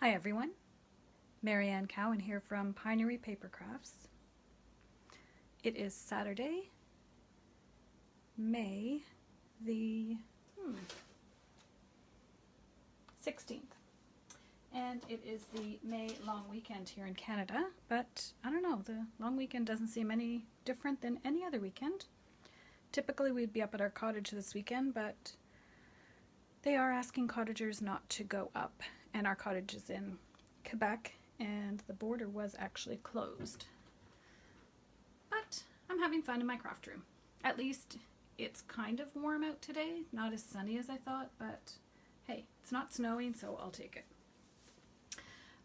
Hi everyone, Marianne Cowan here from Pinery Paper Crafts. It is Saturday, May the 16th, and it is the May long weekend here in Canada, but I don't know, the long weekend doesn't seem any different than any other weekend. Typically we'd be up at our cottage this weekend, but they are asking cottagers not to go up, and our cottage is in Quebec and the border was actually closed. But I'm having fun in my craft room. At least it's kind of warm out today, not as sunny as I thought, but hey, it's not snowing, so I'll take it.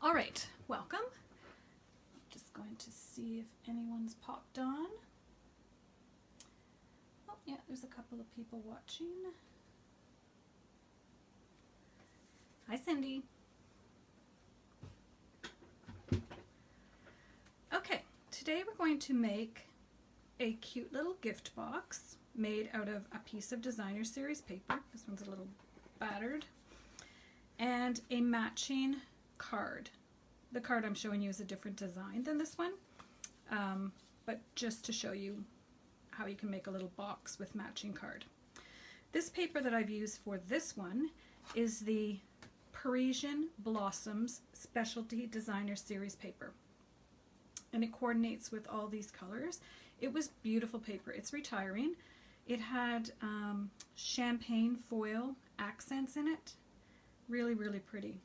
All right, welcome. Just going to see if anyone's popped on. Oh yeah, there's a couple of people watching. Hi Cindy. Okay, today we're going to make a cute little gift box made out of a piece of designer series paper. This one's a little battered. And a matching card. The card I'm showing you is a different design than this one, but just to show you how you can make a little box with matching card. This paper that I've used for this one is the Parisian Blossoms Specialty Designer Series paper. And it coordinates with all these colors. It was beautiful paper. It's retiring. It had champagne foil accents in it. Really, really pretty.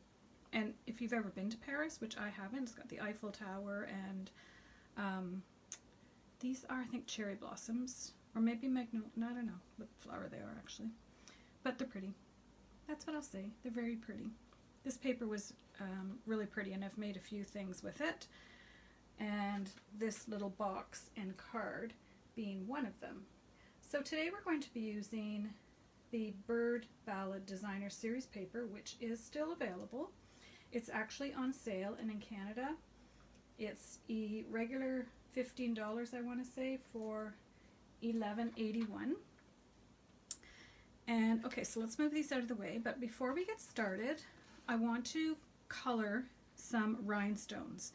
And if you've ever been to Paris, which I haven't, it's got the Eiffel Tower and these are, I think, cherry blossoms. Or maybe magnolia. I don't know what flower they are actually. But they're pretty. That's what I'll say. They're very pretty. This paper was really pretty, and I've made a few things with it. And this little box and card being one of them. So today we're going to be using the Ballad Designer Series paper, which is still available. It's actually on sale, and in Canada it's a regular $15, I want to say, for $11.81. And okay, so let's move these out of the way, but before we get started, I want to color some rhinestones.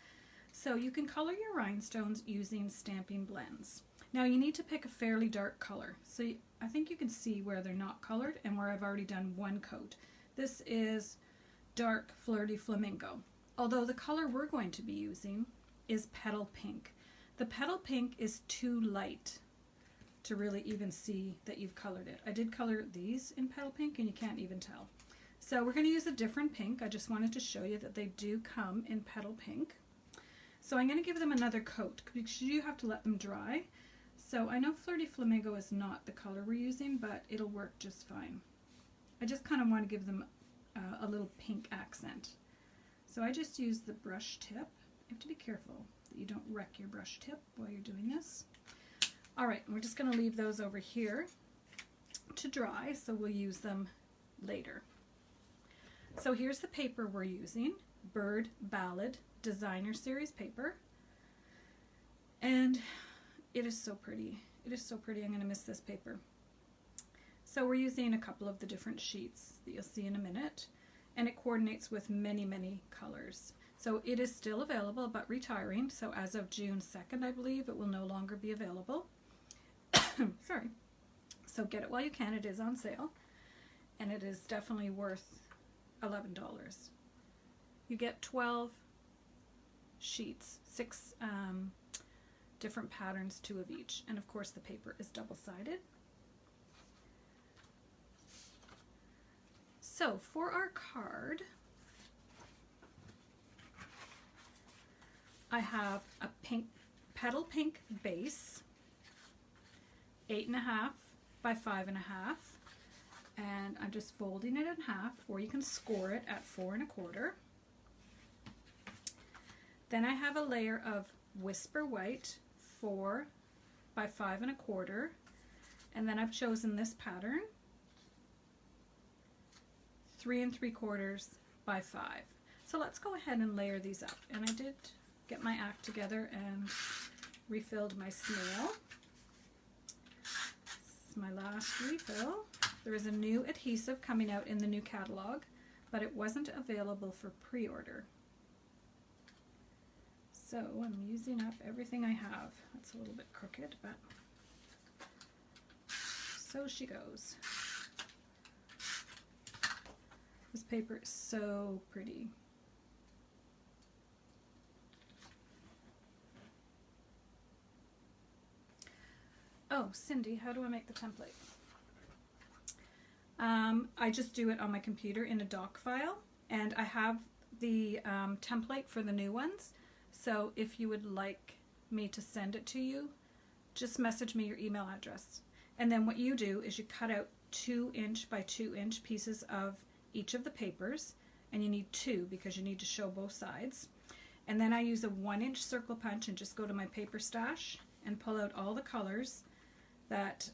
So you can color your rhinestones using stamping blends. Now you need to pick a fairly dark color. So I think you can see where they're not colored and where I've already done one coat. This is dark flirty flamingo. Although the color we're going to be using is petal pink. The petal pink is too light to really even see that you've colored it. I did color these in petal pink and you can't even tell. So we're going to use a different pink. I just wanted to show you that they do come in petal pink. So I'm going to give them another coat because you have to let them dry. So I know Flirty Flamingo is not the color we're using, but it'll work just fine. I just kind of want to give them a little pink accent. So I just use the brush tip. You have to be careful that you don't wreck your brush tip while you're doing this. All right, we're just going to leave those over here to dry, so we'll use them later. So here's the paper we're using, Ballad Designer Series paper, and it is so pretty. It is so pretty. I'm going to miss this paper. So we're using a couple of the different sheets that you'll see in a minute, and it coordinates with many, many colors. So it is still available but retiring, so as of June 2nd, I believe, it will no longer be available. Sorry. So get it while you can. It is on sale, and it is definitely worth $11. You get 12 sheets, 6 different patterns, 2 of each, and of course the paper is double-sided. So for our card, I have a pink, petal pink base, 8.5 by 5.5, and I'm just folding it in half, or you can score it at 4 1/4. Then I have a layer of Whisper White, 4 by 5 1/4, and then I've chosen this pattern, 3 3/4 by 5. So let's go ahead and layer these up. And I did get my act together and refilled my snail. This is my last refill. There is a new adhesive coming out in the new catalog but it wasn't available for pre-order. So I'm using up everything I have. That's a little bit crooked, but so she goes. This paper is so pretty. Oh, Cindy, how do I make the template? I just do it on my computer in a doc file, and I have the template for the new ones. So if you would like me to send it to you, just message me your email address. And then what you do is you cut out 2" by 2" pieces of each of the papers, and you need 2 because you need to show both sides. And then I use a 1" circle punch and just go to my paper stash and pull out all the colors that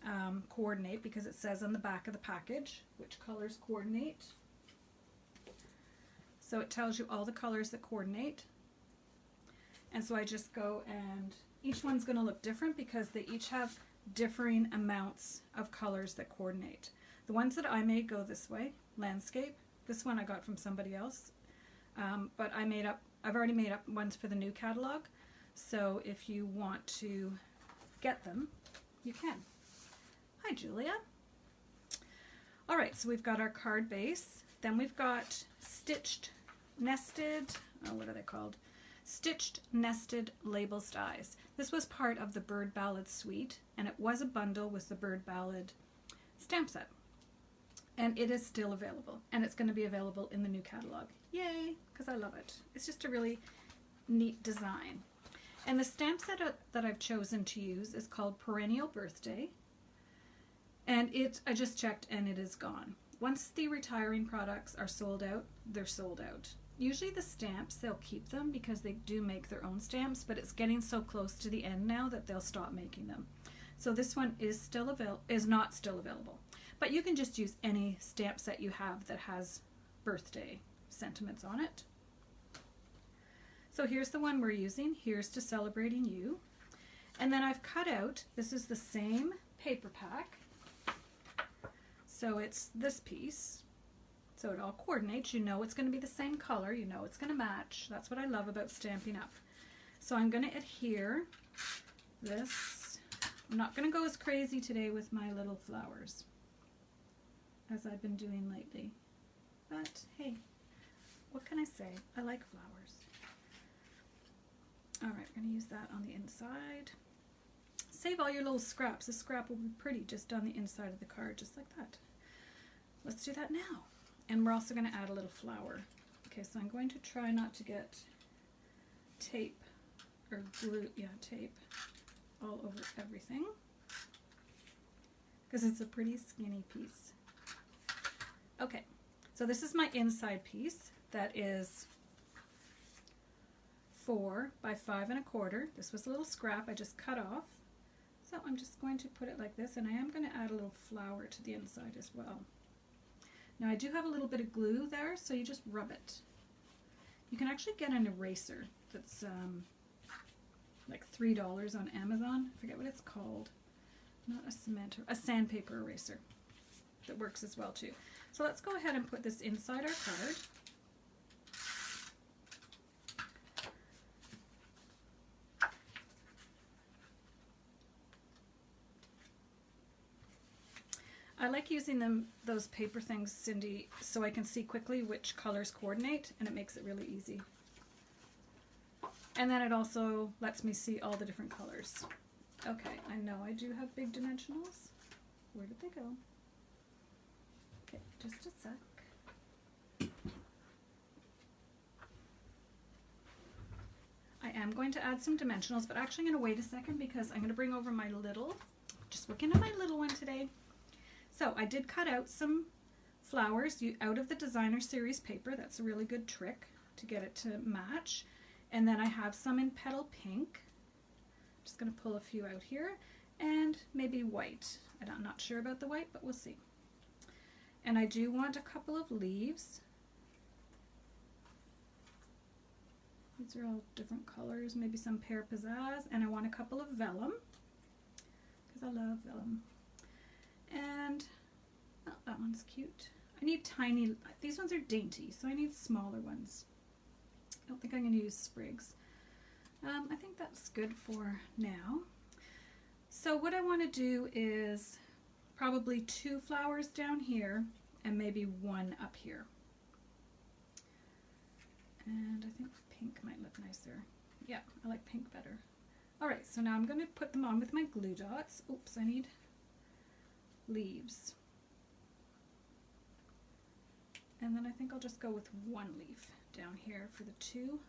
coordinate, because it says on the back of the package which colors coordinate. So it tells you all the colors that coordinate. And so I just go, and each one's going to look different because they each have differing amounts of colors that coordinate. The ones that I made go this way, landscape. This one I got from somebody else, but I've already made up ones for the new catalog. So if you want to get them, you can. Hi, Julia. All right, so we've got our card base. Then we've got stitched, nested, what are they called? Stitched nested labels dies. This was part of the Bird Ballad suite, and it was a bundle with the Bird Ballad stamp set. And it is still available, and it's going to be available in the new catalog. Yay, because I love it. It's just a really neat design. And the stamp set that I've chosen to use is called Perennial Birthday. And I just checked, and it is gone. Once the retiring products are sold out, they're sold out. Usually the stamps, they'll keep them because they do make their own stamps, but it's getting so close to the end now that they'll stop making them. So this one is not still available. But you can just use any stamp set you have that has birthday sentiments on it. So here's the one we're using. Here's to Celebrating You. And then I've cut out, this is the same paper pack. So it's this piece. So it all coordinates. You know it's going to be the same color. You know it's going to match. That's what I love about Stampin' Up. So I'm going to adhere this. I'm not going to go as crazy today with my little flowers as I've been doing lately. But hey, what can I say? I like flowers. All right, we're going to use that on the inside. Save all your little scraps. This scrap will be pretty just on the inside of the card, just like that. Let's do that now. And we're also going to add a little flower. Okay, so I'm going to try not to get tape or glue, tape all over everything, because it's a pretty skinny piece. Okay, so this is my inside piece that is 4 by 5 1/4. This was a little scrap I just cut off. So I'm just going to put it like this, and I am going to add a little flower to the inside as well. Now I do have a little bit of glue there, so you just rub it. You can actually get an eraser that's like $3 on Amazon. I forget what it's called. Not a cement, a sandpaper eraser that works as well too. So let's go ahead and put this inside our card. I like using those paper things, Cindy, so I can see quickly which colors coordinate, and it makes it really easy. And then it also lets me see all the different colors. Okay, I know I do have big dimensionals. Where did they go? Okay, just a sec. I am going to add some dimensionals, but actually I'm going to wait a second because I'm going to bring over my little, just working on my little one today. So I did cut out some flowers out of the designer series paper. That's a really good trick to get it to match. And then I have some in petal pink. Just going to pull a few out here, and maybe white. I'm not sure about the white, but we'll see. And I do want a couple of leaves. These are all different colors, maybe some pear pizzazz, and I want a couple of vellum because I love vellum. And oh, that one's cute. I need tiny, these ones are dainty, so I need smaller ones. I don't think I'm going to use sprigs. I think that's good for now. So what I want to do is probably 2 flowers down here and maybe 1 up here. And I think pink might look nicer. Yeah, I like pink better. Alright, so now I'm going to put them on with my glue dots. Oops, I need leaves. And then I think I'll just go with 1 leaf down here for the 2.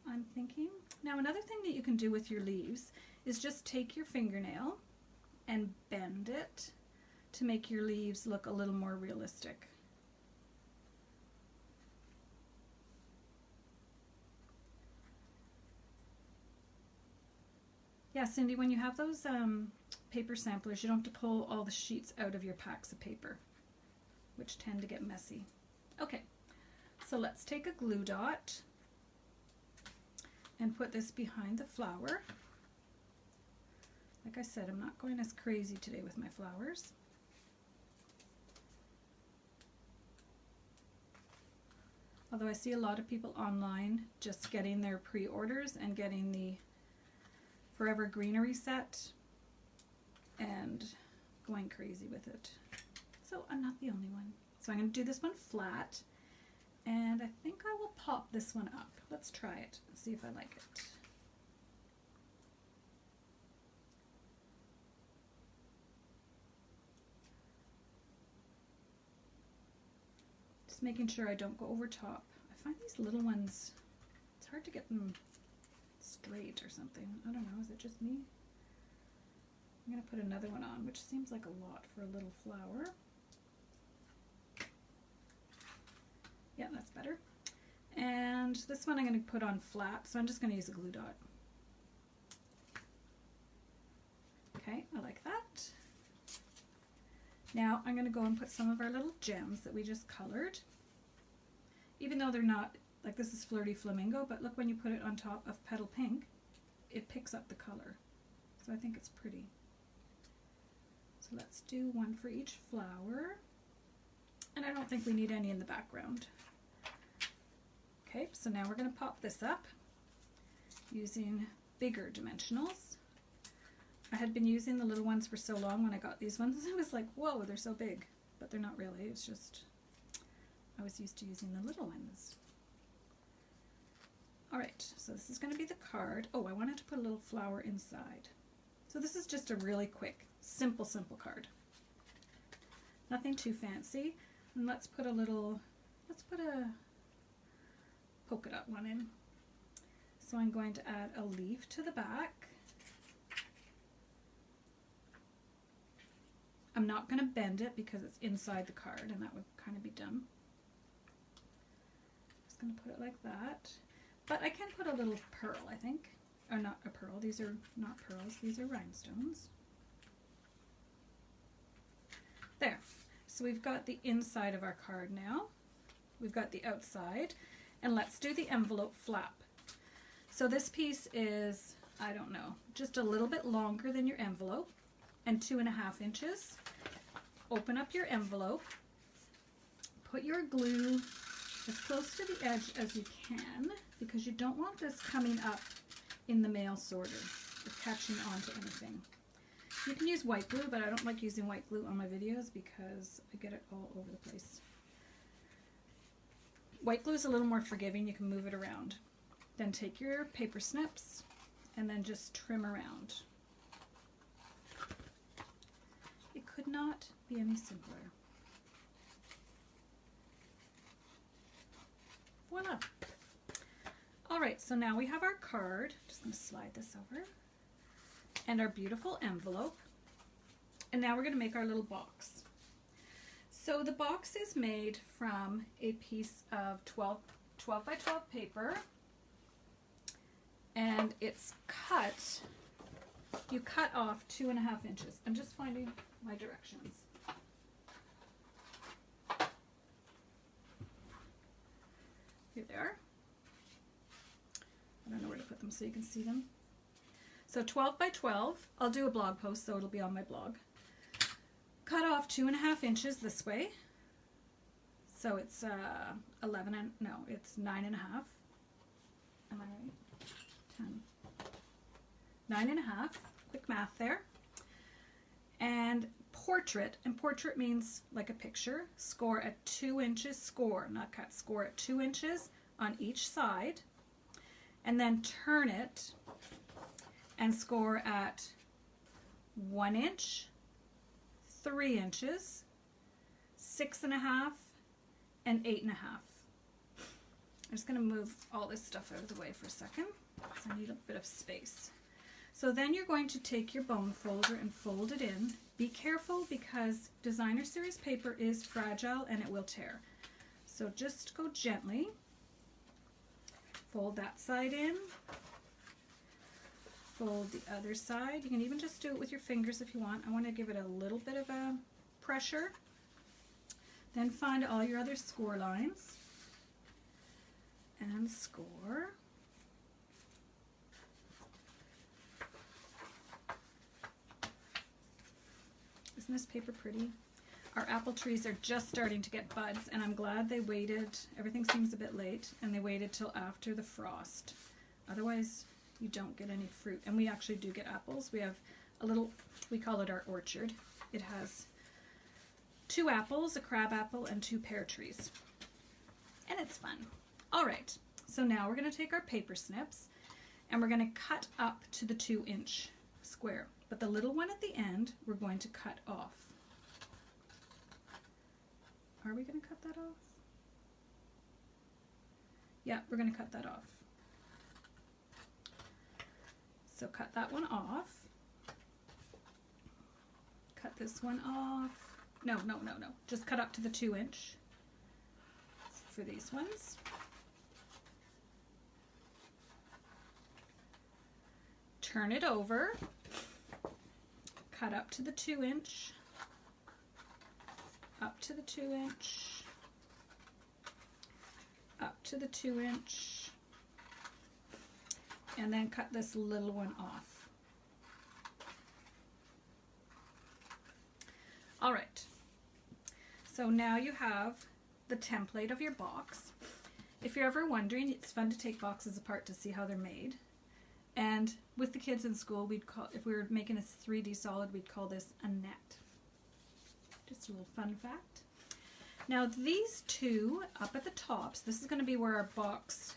I'm thinking. Now another thing that you can do with your leaves is just take your fingernail and bend it to make your leaves look a little more realistic. Yeah, Cindy, when you have those paper samplers, you don't have to pull all the sheets out of your packs of paper, which tend to get messy. Okay, so let's take a glue dot and put this behind the flower. Like I said, I'm not going as crazy today with my flowers. Although I see a lot of people online just getting their pre-orders and getting the Forever Greenery set and going crazy with it. So I'm not the only one. So I'm going to do this one flat, and I think I will pop this one up. Let's try it and see if I like it. Just making sure I don't go over top. I find these little ones, it's hard to get them straight or something. I don't know, is it just me? I'm going to put another one on, which seems like a lot for a little flower. Yeah, that's better. And this one I'm going to put on flat, so I'm just going to use a glue dot. Okay, I like that. Now I'm going to go and put some of our little gems that we just colored. Even though they're not, like this is Flirty Flamingo, but look, when you put it on top of Petal Pink, it picks up the color. So I think it's pretty. So let's do 1 for each flower. And I don't think we need any in the background. Okay, so now we're going to pop this up using bigger dimensionals. I had been using the little ones for so long when I got these ones. I was like, whoa, they're so big. But they're not really. It's just, I was used to using the little ones. Alright, so this is going to be the card. Oh, I wanted to put a little flower inside. So this is just a really quick, simple card. Nothing too fancy. And let's put a polka dot one in. So I'm going to add a leaf to the back. I'm not going to bend it because it's inside the card and that would kind of be dumb. Just going to put it like that. But I can put a little pearl, I think. Or not a pearl, these are not pearls, these are rhinestones. There. So we've got the inside of our card now. We've got the outside. And let's do the envelope flap. So this piece is, I don't know, just a little bit longer than your envelope and 2.5 inches. Open up your envelope. Put your glue as close to the edge as you can, because you don't want this coming up in the mail sorter or catching onto anything. You can use white glue, but I don't like using white glue on my videos because I get it all over the place. White glue is a little more forgiving. You can move it around. Then take your paper snips and then just trim around. It could not be any simpler. Voila! Alright, so now we have our card. Just going to slide this over. And our beautiful envelope. And now we're going to make our little box. So the box is made from a piece of 12 by 12 paper. And it's cut, you cut off 2.5 inches. I'm just finding my directions. Here they are. I don't know where to put them so you can see them. So 12 by 12, I'll do a blog post so it'll be on my blog. cut off 2.5 inches this way. So it's 11 and no, it's 9.5. Am I right? 10. 9.5. Quick math there. And portrait, and portrait means like a picture. Score at 2 inches. Score, not cut. Score at 2 inches on each side, and then turn it and score at 1 inch, 3 inches, 6.5, and 8.5. I'm just going to move all this stuff out of the way for a second because I need a bit of space. So then you're going to take your bone folder and fold it in. Be careful because designer series paper is fragile and it will tear. So just go gently. Fold that side in. Fold the other side. You can even just do it with your fingers if you want. I want to give it a little bit of a pressure. Then find all your other score lines and score. Isn't this paper pretty? Our apple trees are just starting to get buds, and I'm glad they waited. Everything seems a bit late, and they waited till after the frost. Otherwise, you don't get any fruit. And we actually do get apples. We have a little, we call it our orchard. It has 2 apples, a crab apple, and 2 pear trees. And it's fun. All right, so now we're going to take our paper snips, and we're going to cut up to the 2-inch square. But the little one at the end, we're going to cut off. Are we going to cut that off? Yeah, we're going to cut that off. So cut that one off. Cut this one off. No. Just cut up to the 2-inch for these ones. Turn it over. Cut up to the 2-inch, up to the 2-inch, up to the 2-inch, and then cut this little one off. All right, so now you have the template of your box. If you're ever wondering, it's fun to take boxes apart to see how they're made. And with the kids in school, we'd call, if we were making a 3D solid, we'd call this a net. Just a little fun fact. Now these two up at the tops, this is going to be where our box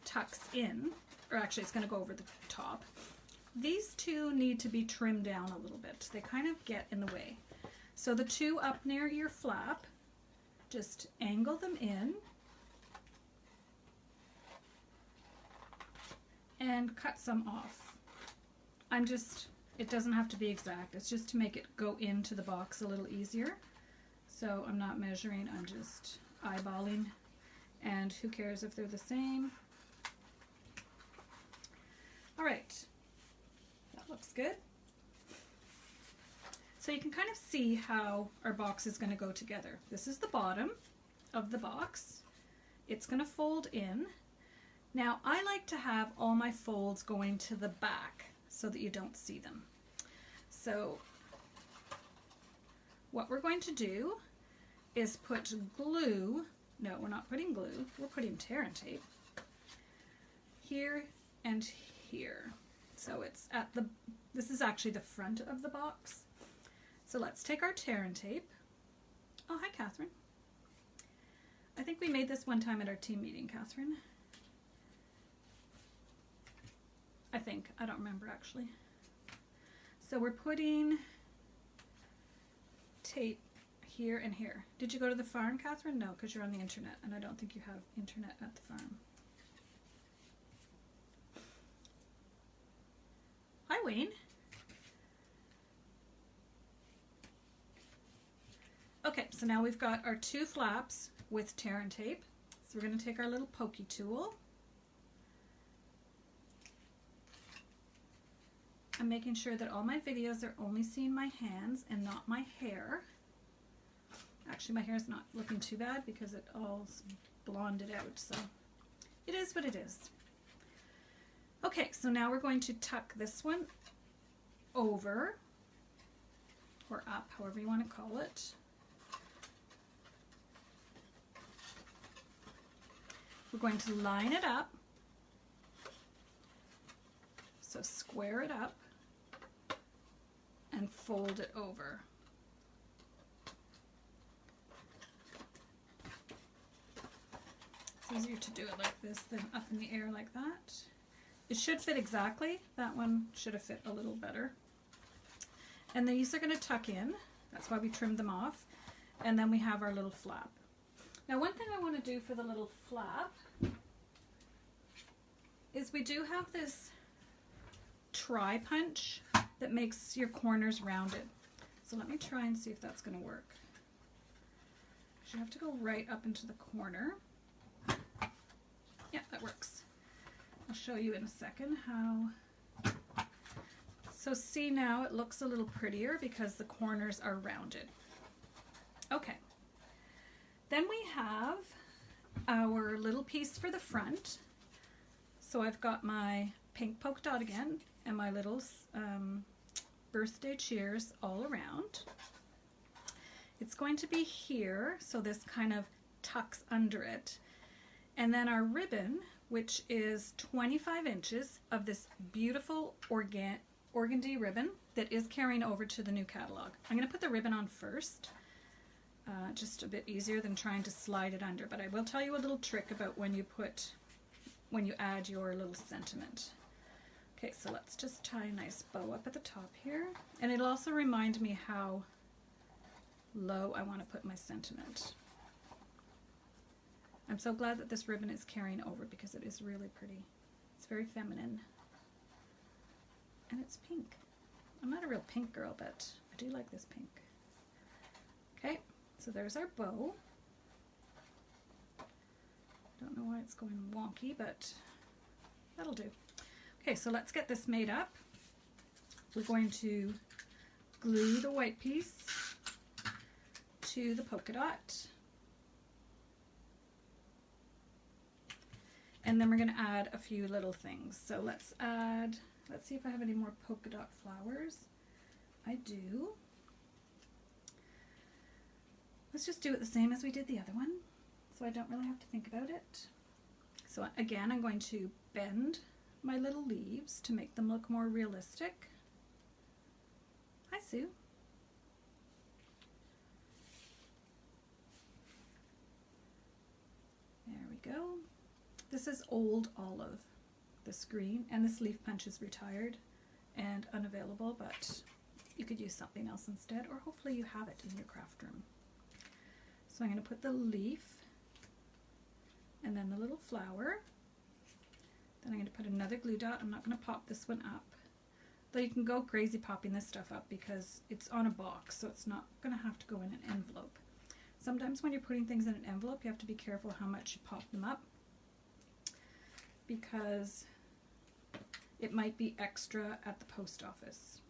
tucks in, or actually it's going to go over the top. These two need to be trimmed down a little bit. They kind of get in the way. So the two up near your flap, just angle them in and cut some off. It doesn't have to be exact. It's just to make it go into the box a little easier. So I'm not measuring, I'm just eyeballing. And who cares if they're the same? All right, that looks good. So you can kind of see how our box is going to go together. This is the bottom of the box. It's going to fold in. Now I like to have all my folds going to the back so that you don't see them. So what we're going to do is put glue. No, we're not putting glue. We're putting tear and tape here and here. So it's at the, this is actually the front of the box. So let's take our tear and tape. Oh, hi, Catherine. I think we made this one time at our team meeting, Catherine. I think. I don't remember actually. So we're putting tape here and here. Did you go to the farm, Catherine? No, because you're on the internet, and I don't think you have internet at the farm. Hi, Wayne. Okay, so now we've got our two flaps with tear and tape. So we're going to take our little pokey tool. I'm making sure that all my videos are only seeing my hands and not my hair. Actually, my hair is not looking too bad because it all blonded out, so it is what it is. Okay, so now we're going to tuck this one over. or up, however you want to call it. We're going to line it up. So square it up and fold it over. It's easier to do it like this than up in the air like that. It should fit exactly. That one should have fit a little better. And these are going to tuck in. That's why we trimmed them off. And then we have our little flap. Now one thing I want to do for the little flap is we do have this tri-punch that makes your corners rounded. So let me try and see if that's going to work. You have to go right up into the corner. Yeah, that works. I'll show you in a second how. So see, now it looks a little prettier because the corners are rounded. Okay. Then we have our little piece for the front. So I've got my pink polka dot again and my little birthday cheers all around. It's going to be here, so this kind of tucks under it. And then our ribbon, which is 25 inches of this beautiful organdy ribbon that is carrying over to the new catalog. I'm going to put the ribbon on first, just a bit easier than trying to slide it under, but I will tell you a little trick about when you add your little sentiment. Okay, so let's just tie a nice bow up at the top here, and it'll also remind me how low I want to put my sentiment. I'm so glad that this ribbon is carrying over because it is really pretty. It's very feminine. And it's pink. I'm not a real pink girl, but I do like this pink. Okay, so there's our bow. Don't know why it's going wonky, but that'll do. Okay, so let's get this made up. We're going to glue the white piece to the polka dot. And then we're going to add a few little things. So let's see if I have any more polka dot flowers. I do. Let's just do it the same as we did the other one, so I don't really have to think about it. So again, I'm going to bend my little leaves to make them look more realistic. Hi, Sue. There we go. This is Old Olive, this green, and this leaf punch is retired and unavailable, but you could use something else instead, or hopefully you have it in your craft room. So I'm going to put the leaf and then the little flower. Then I'm going to put another glue dot. I'm not going to pop this one up, though you can go crazy popping this stuff up because it's on a box, so it's not going to have to go in an envelope. Sometimes when you're putting things in an envelope, you have to be careful how much you pop them up, because it might be extra at the post office.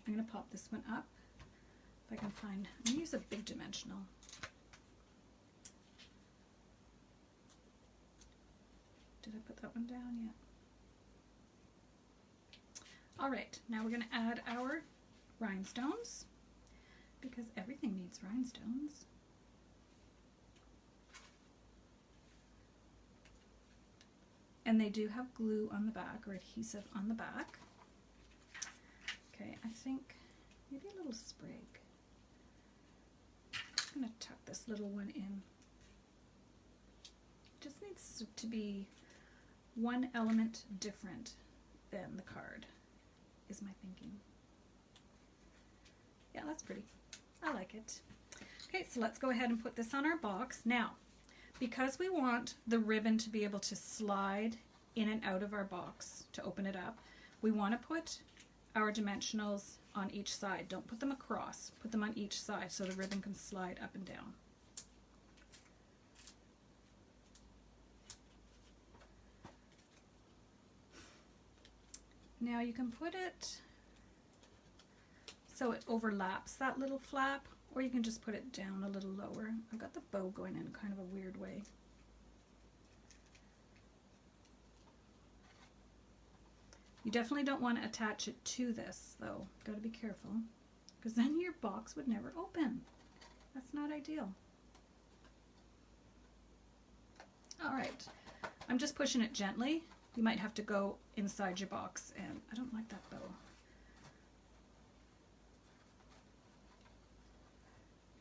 I'm going to pop this one up. If I can find, I'm going to use a big dimensional. Did I put that one down yet? All right, now we're going to add our rhinestones, because everything needs rhinestones. And they do have glue on the back, or adhesive on the back. Okay, I think maybe a little sprig. I'm going to tuck this little one in. It just needs to be one element different than the card, is my thinking. Yeah, that's pretty. I like it. Okay, so let's go ahead and put this on our box. Now, because we want the ribbon to be able to slide in and out of our box to open it up, we want to put our dimensionals on each side. Don't put them across, put them on each side so the ribbon can slide up and down. Now you can put it so it overlaps that little flap, or you can just put it down a little lower. I've got the bow going in kind of a weird way. You definitely don't want to attach it to this though. Got to be careful, because then your box would never open. That's not ideal. All right, I'm just pushing it gently. You might have to go inside your box, and I don't like that bow.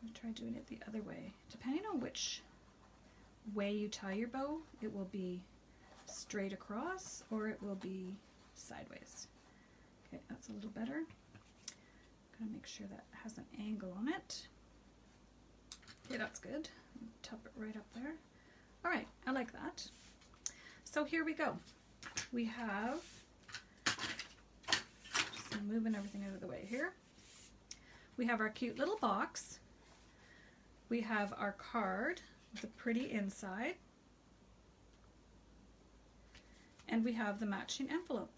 I'm going to try doing it the other way. Depending on which way you tie your bow, it will be straight across or it will be sideways. Okay, that's a little better. Gotta make sure that has an angle on it. Okay, that's good. Tuck it right up there. All right, I like that. So here we go. We have, just moving everything out of the way here. We have our cute little box. We have our card with a pretty inside. And we have the matching envelope.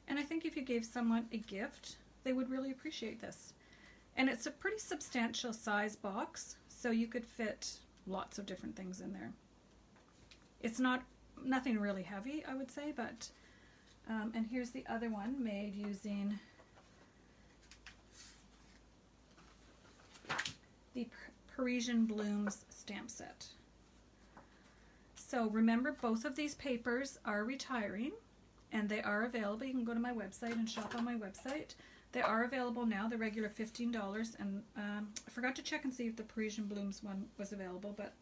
And I think if you gave someone a gift, they would really appreciate this. And it's a pretty substantial size box, so you could fit lots of different things in there. It's nothing really heavy, I would say, but, and here's the other one made using the Parisian Blooms stamp set. So remember, both of these papers are retiring, and they are available. You can go to my website and shop on my website. They are available now. The regular $15, and I forgot to check and see if the Parisian Blooms one was available, but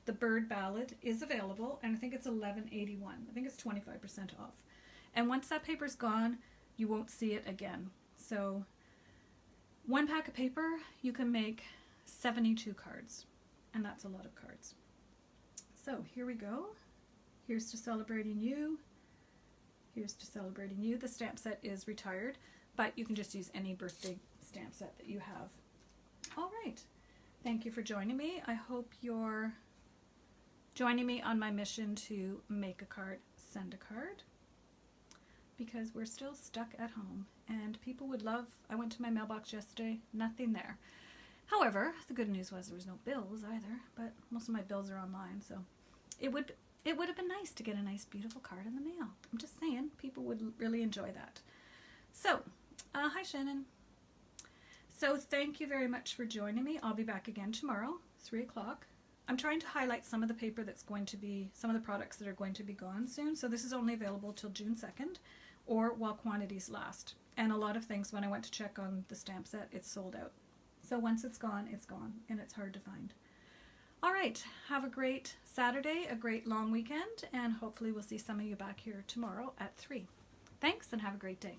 the Bird Ballad is available, and I think it's $11.81. I think it's 25% off. And once that paper's gone, you won't see it again. So one pack of paper, you can make 72 cards, and that's a lot of cards. So here we go. Here's to celebrating you. Here's to celebrating you. The stamp set is retired, but you can just use any birthday stamp set that you have. All right. Thank you for joining me. I hope you're joining me on my mission to make a card, send a card, because we're still stuck at home and people would love, I went to my mailbox yesterday, nothing there. However, the good news was there was no bills either, but most of my bills are online, so it would have been nice to get a nice beautiful card in the mail. I'm just saying, people would really enjoy that. So, hi Shannon. So thank you very much for joining me. I'll be back again tomorrow, 3 o'clock. I'm trying to highlight some of the paper that's going to be, some of the products that are going to be gone soon. So this is only available till June 2nd or while quantities last. And a lot of things, when I went to check on the stamp set, it's sold out. So once it's gone, and it's hard to find. All right, have a great Saturday, a great long weekend, and hopefully we'll see some of you back here tomorrow at 3. Thanks, and have a great day.